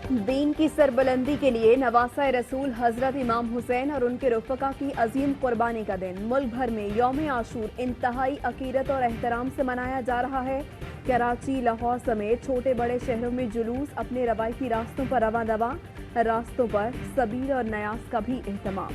दीन की सरबुलंदी के लिए नवासा रसूल हजरत इमाम हुसैन और उनके रफ़का की अजीम कुर्बानी का दिन मुल्क भर में यौम आशूर इंतहाई अकीदत और एहतराम से मनाया जा रहा है। कराची, लाहौर समेत छोटे बड़े शहरों में जुलूस अपने रवायती रास्तों पर रवां दवा, रास्तों पर सबील और नयाज का भी एहतमाम।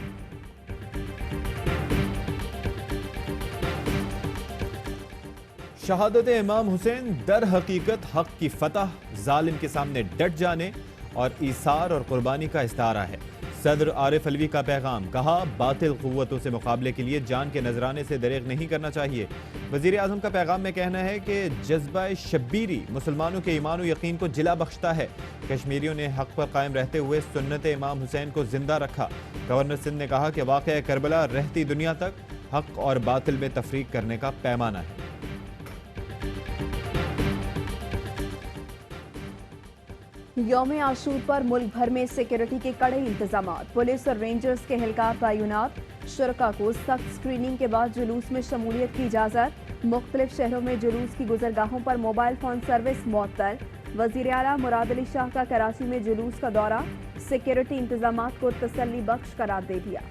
शहादत इमाम हुसैन दर हकीकत हक की फतह, जालिम के सामने डट जाने और ईसार और कुर्बानी का इस्तारा है। सदर आरिफ अलवी का पैगाम, कहा बातिल कुव्वतों से मुकाबले के लिए जान के नजराने से दरेग नहीं करना चाहिए। वजीर आजम का पैगाम में कहना है कि जज्बा शब्बीरी मुसलमानों के ईमान और यकीन को जिला बख्शता है। कश्मीरियों ने हक पर कायम रहते हुए सुन्नत इमाम हुसैन को जिंदा रखा। गवर्नर सिंध ने कहा कि वाक़या करबला रहती दुनिया तक हक और बातिल में तफरीक करने का पैमाना है। यौम आशूर पर मुल्क भर में सिक्योरिटी के कड़े इंतजाम, पुलिस और रेंजर्स के एहलकार तैनात। शुरका को सख्त स्क्रीनिंग के बाद जुलूस में शमूलियत की इजाजत। मुख्तलिफ शहरों में जुलूस की गुजरगाहों पर मोबाइल फोन सर्विस मुअत्तल। वजीर आला मुराद अली शाह का कराची में जुलूस का दौरा, सिक्योरिटी इंतजाम को तसल्ली बख्श करार दे दिया।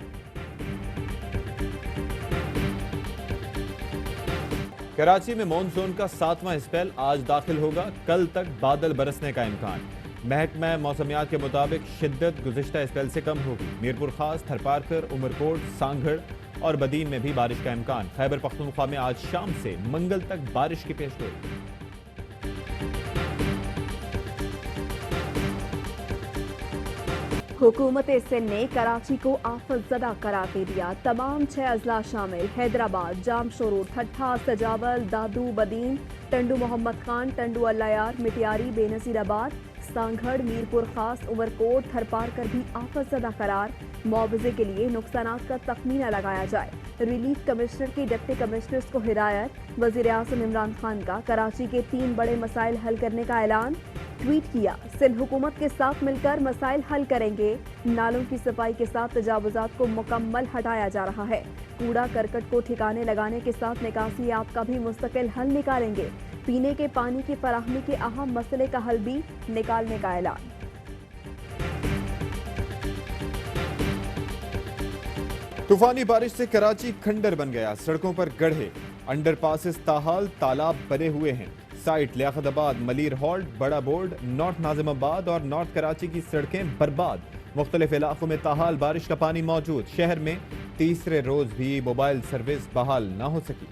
कराची में मॉनसून का 7वां स्पेल आज दाखिल होगा। कल तक बादल बरसने का इम्कान। महकमा मौसमियात के मुताबिक शिद्दत गुज़िश्ता स्पेल से कम होगी। मीरपुर खास, थरपारकर, उमरकोट, सांगड़ और बदीन में भी बारिश का इम्कान। खैबर पख्तूनख्वा में आज शाम से मंगल तक बारिश की पेशगोई। हुकूमत सिंध ने कराची को आफतज़दा करार दे दिया। तमाम 6 अजला शामिल हैदराबाद, जामशोरो, ठट्ठा, सजावल, दादू, बदीन, टंडू मोहम्मद खान, टंडू अल्लायार, मितियारी, बेनज़ीराबाद, सांगड़, मीरपुर खास, उमरकोट, थरपारकर भी आफतज़दा करार। मुआवजे के लिए नुकसानात का तखमीना लगाया जाए। रिलीफ कमिश्नर की डिप्टी कमिश्नर्स को हिदायत। वज़ीर आज़म इमरान खान का कराची के 3 बड़े मसाइल हल करने का ऐलान। ट्वीट किया, सिंध हुकूमत के साथ मिलकर मसाइल हल करेंगे। नालों की सफाई के साथ तजावुजात को मुकम्मल हटाया जा रहा है। कूड़ा करकट को ठिकाने लगाने के साथ निकासी आप का भी मुस्तकिल हल निकालेंगे। पीने के पानी की फराहमी के अहम मसले का हल भी निकालने का ऐलान। तूफानी बारिश से कराची खंडर बन गया। सड़कों पर गड्ढे, अंडरपासेस ताहाल तालाब बने हुए हैं। साइट लियाकताबाद, मलीर हॉल्ट, बड़ा बोर्ड, नॉर्थ नाजिमाबाद और नॉर्थ कराची की सड़कें बर्बाद। मुख्तलिफ इलाकों में ताहाल बारिश का पानी मौजूद। शहर में तीसरे रोज भी मोबाइल सर्विस बहाल न हो सकी।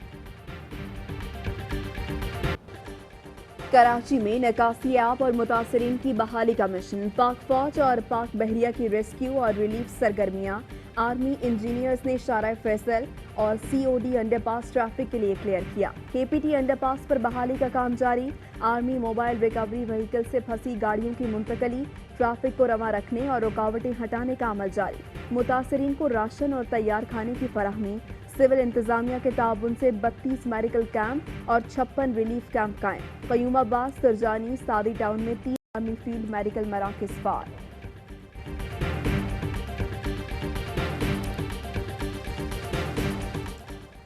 कराची में निकासी आब और मुतासरीन की बहाली का मिशन। पाक फौज और पाक बहरिया की रेस्क्यू और रिलीफ सरगर्मियां। आर्मी इंजीनियर्स ने शारा फैसल और COD अंडरपास ट्रैफिक के लिए क्लियर किया। KPT अंडरपास पर बहाली का काम जारी। आर्मी मोबाइल रिकवरी व्हीकल से फंसी गाड़ियों की मुंतकली, ट्रैफिक को रवा रखने और रुकावटें हटाने का अमल जारी। मुतासरीन को राशन और तैयार खाने की फराहमी। सिविल इंतजामिया के ताउन से 32 मेडिकल कैंप और 56 रिलीफ कैंप कायम। कयूमाबाद, सुरजानी, सादी टाउन में 3 आर्मी फील्ड मेडिकल मराकज फाल।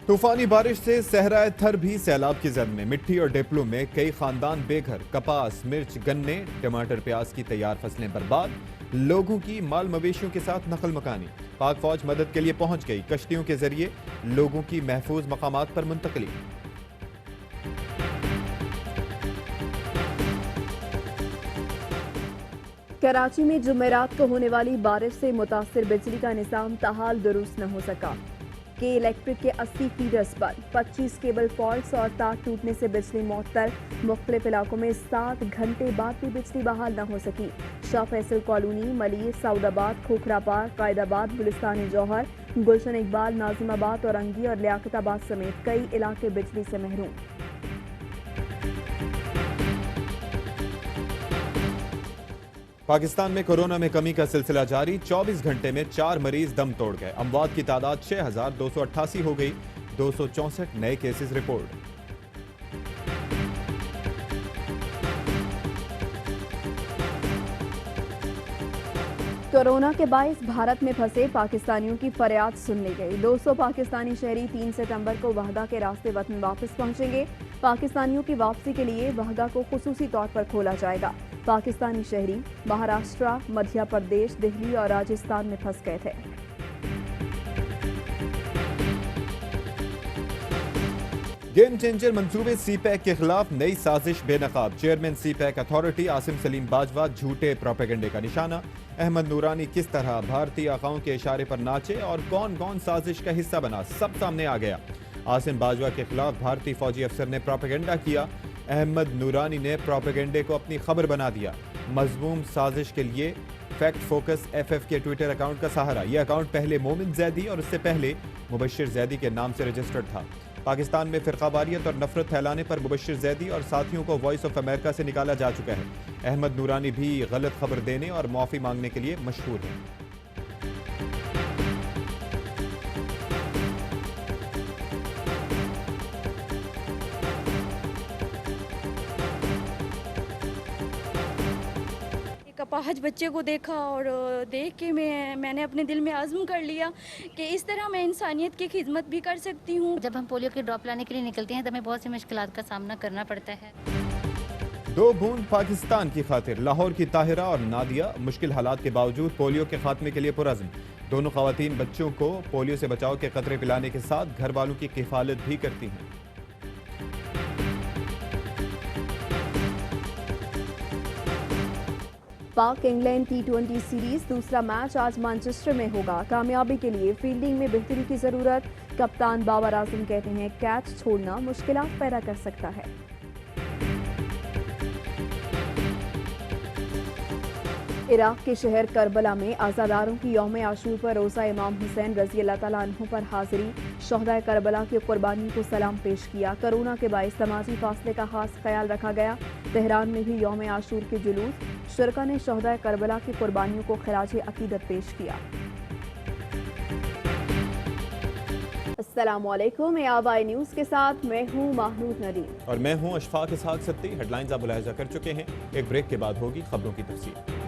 तूफानी बारिश से सहराए थर भी सैलाब की जद में। मिट्टी और डेपलों में कई खानदान बेघर। कपास, मिर्च, गन्ने, टमाटर, प्याज की तैयार फसलें बर्बाद। लोगों की माल मवेशियों के साथ नकल मकानी। पाक फौज मदद के लिए पहुंच गई। कश्तियों के जरिए लोगों की महफूज मकामात पर मुंतकली। कराची में जुमेरात को होने वाली बारिश से मुतासिर बिजली का निज़ाम ताहाल दुरुस्त न हो सका। के इलेक्ट्रिक के 80 फीडर्स पर 25 केबल फॉल्ट्स और तार टूटने से बिजली मुअत्तल। मुख्तलिफ इलाकों में 7 घंटे बाद भी बिजली बहाल न हो सकी। शाह फैसल कॉलोनी, मलिर, सऊदाबाद, खोखरापार, कायदाबाद, गुलिस्तान जौहर, गुलशन इकबाल, नाजिमाबाद, औरंगी और लियाकताबाद समेत कई इलाके बिजली से महरूम। पाकिस्तान में कोरोना में कमी का सिलसिला जारी। 24 घंटे में 4 मरीज दम तोड़ गए। अमवात की तादाद 6288 हो गई। 264 नए केसेस रिपोर्ट। कोरोना के बायस भारत में फंसे पाकिस्तानियों की फरियाद सुन ली गई। 200 पाकिस्तानी शहरी 3 सितंबर को वहदा के रास्ते वतन वापस पहुंचेंगे। पाकिस्तानियों की वापसी के लिए वहदा को खुसूसी तौर पर खोला जाएगा। पाकिस्तानी शहरी महाराष्ट्र, मध्य प्रदेश, दिल्ली और राजस्थान में फंस गए थे। गेम चेंजर मंसूबे सीपैक के खिलाफ नई साजिश बेनकाब। Chairman CPEC authority Asim Salim Bajwa झूठे प्रोपेगेंडे का निशाना। अहमद नूरानी किस तरह भारतीय आकाओं के इशारे पर नाचे और कौन कौन साजिश का हिस्सा बना, सब सामने आ गया। आसिम बाजवा के खिलाफ भारतीय फौजी अफसर ने प्रोपेगेंडा किया। अहमद नूरानी ने प्रोपेगेंडे को अपनी खबर बना दिया। मजमूम साजिश के लिए फैक्ट फोकस FF के ट्विटर अकाउंट का सहारा। यह अकाउंट पहले मोमिन जैदी और उससे पहले मुबश्शिर जैदी के नाम से रजिस्टर्ड था। पाकिस्तान में फिरकावारियत और नफरत फैलाने पर मुबश्शिर जैदी और साथियों को वॉइस ऑफ अमेरिका से निकाला जा चुका है। अहमद नूरानी भी गलत खबर देने और माफी मांगने के लिए मशहूर है। अपाहज बच्चे को देखा और देख के मैंने अपने दिल में आज़म कर लिया कि इस तरह मैं इंसानियत की खिदमत भी कर सकती हूँ। जब हम पोलियो की ड्रॉप लाने के लिए निकलते हैं तो हमें बहुत सी मुश्किलात का सामना करना पड़ता है। 2 बूंद पाकिस्तान की खातिर। लाहौर की ताहिरा और नादिया मुश्किल हालात के बावजूद पोलियो के खात्मे के लिए पुरअज़्म। दोनों खवातीन बच्चों को पोलियो से बचाव के कतरे पिलाने के साथ घर वालों की किफालत भी करती हैं। पाक इंग्लैंड T20 सीरीज दूसरा मैच आज मैनचेस्टर में होगा। कामयाबी के लिए फील्डिंग में बेहतरी की जरूरत। कप्तान बाबर आजम कहते हैं कैच छोड़ना मुश्किलात पैदा कर सकता है। इराक के शहर करबला में आज़ादारों की यौम आशूर पर रोज़ा इमाम हुसैन रज़ी अल्लाह तआला अन्हु पर हाजिरी। शहदाए करबला की कुर्बानियों को सलाम पेश किया। कोरोना के बाइस समाजी फासले का खास ख्याल रखा गया। तेहरान में भी यौम आशूर के जुलूस। शुरका ने शहदाए करबला की कुर्बानियों को खिराज अकीदत पेश किया। अस्सलामुअलैकुम, आवाई न्यूज़ के साथ मैं हूँ महमूद नदीम और मैं हूँ अशफाक इसहाक सत्ती। हेडलाइंस आप मुलाहिजा कर चुके हैं। एक ब्रेक के बाद होगी खबरों की तफसील।